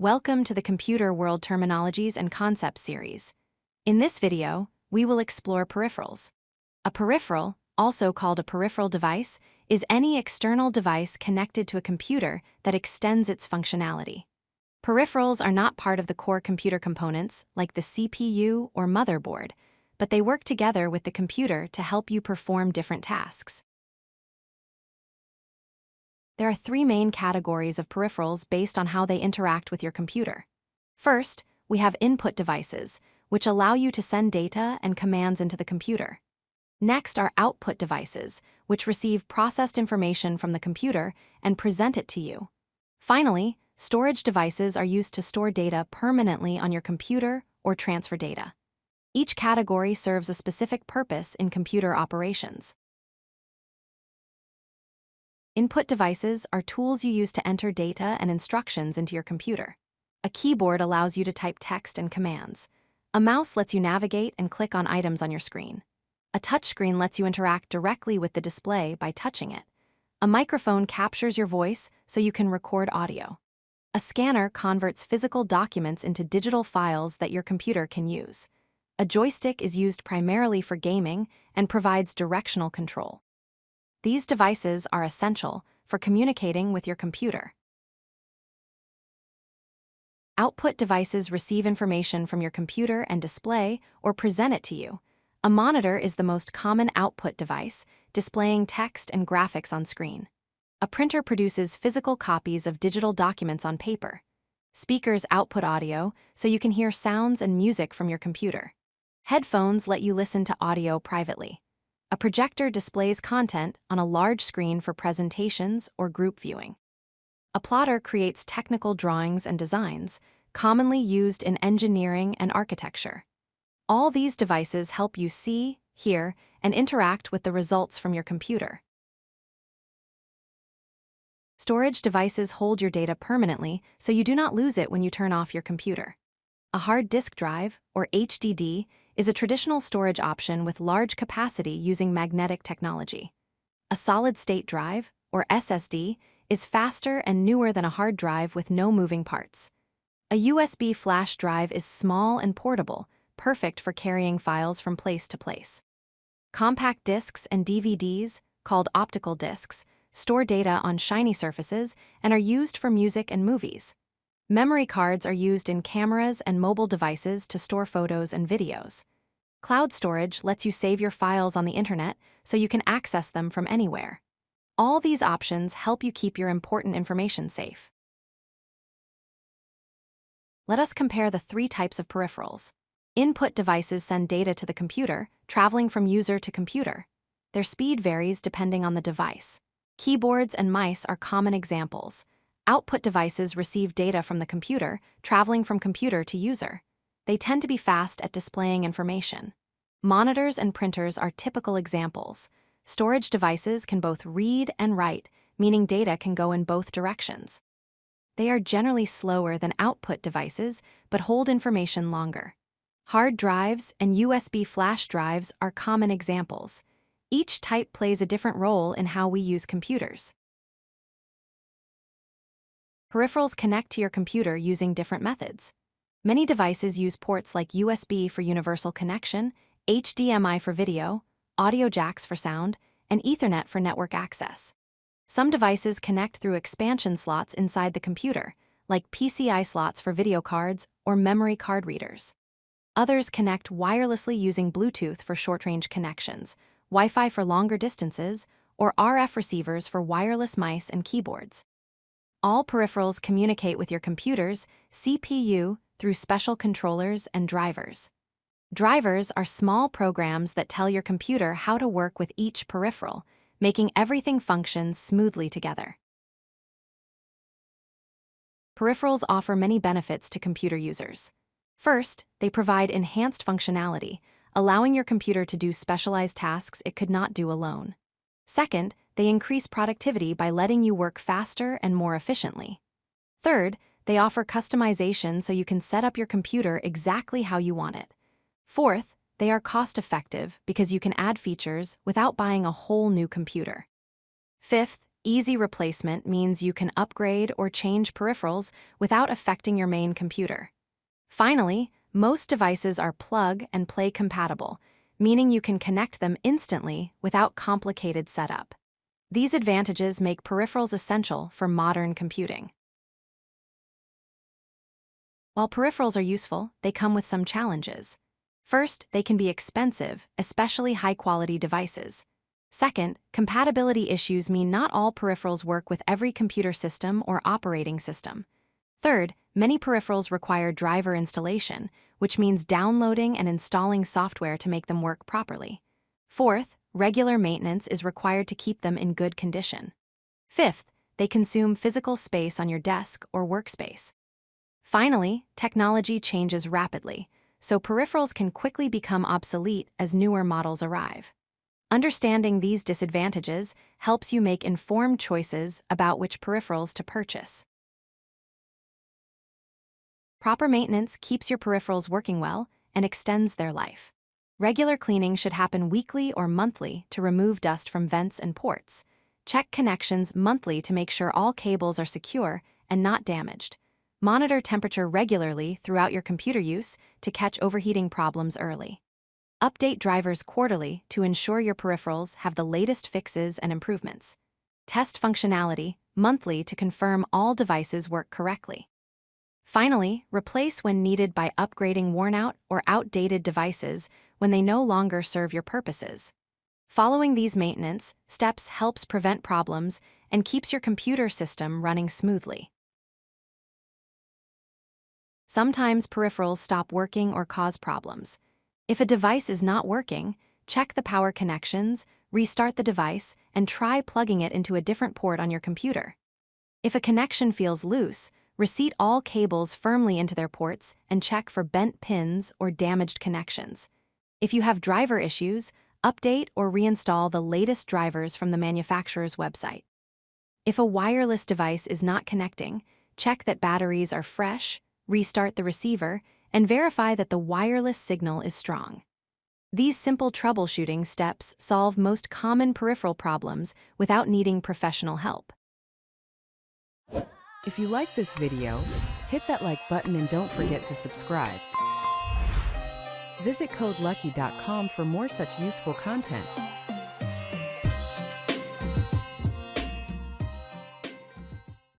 Welcome to the Computer World Terminologies and Concepts series. In this video, we will explore peripherals. A peripheral, also called a peripheral device, is any external device connected to a computer that extends its functionality. Peripherals are not part of the core computer components like the CPU or motherboard, but they work together with the computer to help you perform different tasks. There are three main categories of peripherals based on how they interact with your computer. First, we have input devices, which allow you to send data and commands into the computer. Next are output devices, which receive processed information from the computer and present it to you. Finally, storage devices are used to store data permanently on your computer or transfer data. Each category serves a specific purpose in computer operations. Input devices are tools you use to enter data and instructions into your computer. A keyboard allows you to type text and commands. A mouse lets you navigate and click on items on your screen. A touchscreen lets you interact directly with the display by touching it. A microphone captures your voice so you can record audio. A scanner converts physical documents into digital files that your computer can use. A joystick is used primarily for gaming and provides directional control. These devices are essential for communicating with your computer. Output devices receive information from your computer and display or present it to you. A monitor is the most common output device, displaying text and graphics on screen. A printer produces physical copies of digital documents on paper. Speakers output audio so you can hear sounds and music from your computer. Headphones let you listen to audio privately. A projector displays content on a large screen for presentations or group viewing. A plotter creates technical drawings and designs, commonly used in engineering and architecture. All these devices help you see, hear, and interact with the results from your computer. Storage devices hold your data permanently so you do not lose it when you turn off your computer. A hard disk drive, or HDD, is a traditional storage option with large capacity using magnetic technology. A solid-state drive, or SSD, is faster and newer than a hard drive with no moving parts. A USB flash drive is small and portable, perfect for carrying files from place to place. Compact discs and DVDs, called optical discs, store data on shiny surfaces and are used for music and movies. Memory cards are used in cameras and mobile devices to store photos and videos. Cloud storage lets you save your files on the internet so you can access them from anywhere. All these options help you keep your important information safe. Let us compare the three types of peripherals. Input devices send data to the computer, traveling from user to computer. Their speed varies depending on the device. Keyboards and mice are common examples. Output devices receive data from the computer, traveling from computer to user. They tend to be fast at displaying information. Monitors and printers are typical examples. Storage devices can both read and write, meaning data can go in both directions. They are generally slower than output devices, but hold information longer. Hard drives and USB flash drives are common examples. Each type plays a different role in how we use computers. Peripherals connect to your computer using different methods. Many devices use ports like USB for universal connection, HDMI for video, audio jacks for sound, and Ethernet for network access. Some devices connect through expansion slots inside the computer, like PCI slots for video cards or memory card readers. Others connect wirelessly using Bluetooth for short-range connections, Wi-Fi for longer distances, or RF receivers for wireless mice and keyboards. All peripherals communicate with your computer's CPU through special controllers and drivers. Drivers are small programs that tell your computer how to work with each peripheral, making everything function smoothly together. Peripherals offer many benefits to computer users. First, they provide enhanced functionality, allowing your computer to do specialized tasks it could not do alone. Second, they increase productivity by letting you work faster and more efficiently. Third, they offer customization so you can set up your computer exactly how you want it. Fourth, they are cost-effective because you can add features without buying a whole new computer. Fifth, Easy replacement means you can upgrade or change peripherals without affecting your main computer. Finally, most devices are plug-and-play compatible, meaning you can connect them instantly without complicated setup. These advantages make peripherals essential for modern computing. While peripherals are useful, they come with some challenges. First, they can be expensive, especially high-quality devices. Second, compatibility issues mean not all peripherals work with every computer system or operating system. Third, many peripherals require driver installation, which means downloading and installing software to make them work properly. Fourth, regular maintenance is required to keep them in good condition. Fifth, they consume physical space on your desk or workspace. Finally, technology changes rapidly, so peripherals can quickly become obsolete as newer models arrive. Understanding these disadvantages helps you make informed choices about which peripherals to purchase. Proper maintenance keeps your peripherals working well and extends their life. Regular cleaning should happen weekly or monthly to remove dust from vents and ports. Check connections monthly to make sure all cables are secure and not damaged. Monitor temperature regularly throughout your computer use to catch overheating problems early. Update drivers quarterly to ensure your peripherals have the latest fixes and improvements. Test functionality monthly to confirm all devices work correctly. Finally, replace when needed by upgrading worn-out or outdated devices when they no longer serve your purposes. Following these maintenance steps helps prevent problems and keeps your computer system running smoothly. Sometimes peripherals stop working or cause problems. If a device is not working, check the power connections, restart the device, and try plugging it into a different port on your computer. If a connection feels loose, reseat all cables firmly into their ports and check for bent pins or damaged connections. If you have driver issues, update or reinstall the latest drivers from the manufacturer's website. If a wireless device is not connecting, check that batteries are fresh, restart the receiver, and verify that the wireless signal is strong. These simple troubleshooting steps solve most common peripheral problems without needing professional help. If you like this video, hit that like button and don't forget to subscribe. Visit codelucky.com for more such useful content.